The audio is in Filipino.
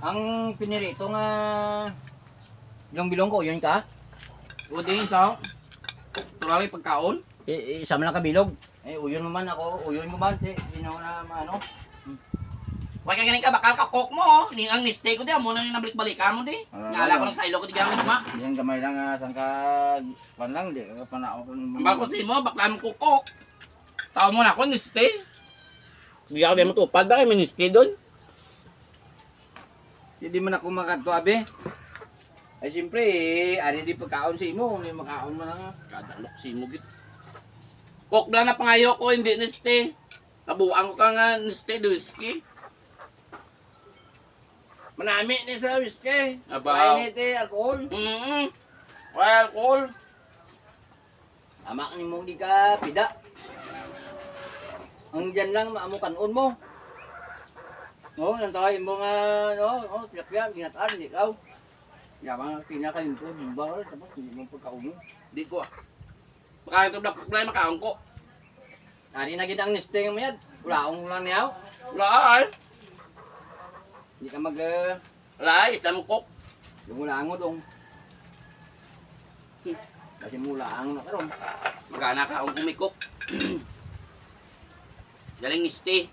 Ang pinirito nga yung bilong ko, yun ka? O din sa turali pagkaon. Isa man lang kabilog. Uyon mo man ako, uyon mo man. Sino na ano? Huwag ka ganing ka, bakal ka cook mo. Oh. Ni ang mistake ko di, mo nang nabalik-balikan mo di. Ngala ko lang sa ilo ko di gamit ma. Diyan gamay lang sang ka pan lang di ka panao. Ang bako si mo, bakla mo kukok. Tao mo na ako, niste. Hindi ako di mo tupad ba, may niste doon. Hindi man ako makadto abe. Ay siyempre, ari di pagkaon sa imo, may makaon man nga. Kadalok si mo git. Cook na na pangayo ko, hindi niste. Kabuang ko ka nga niste, duski. Manami ni sa whiskey. Abaw. Kaya nito alcohol. Wala alcohol. Amak ni mong di ka pida. Ang dyan lang maamo kanon mo. No, nantay mo nga no, piyak-piyak ginataan di ikaw. Yaman pinakain ko bimba tapos hindi mo pagkauno. Di ko ah. Makain ko black problema makaon ko. Ari na gid ang nesting mo yan. Wala lang niyaw. Wala ay. Hindi ka mag Wala ay, isda mo cook. Lumulango dong. Kasi mulang na karon. Magana ka ang kumikok. Galing niste.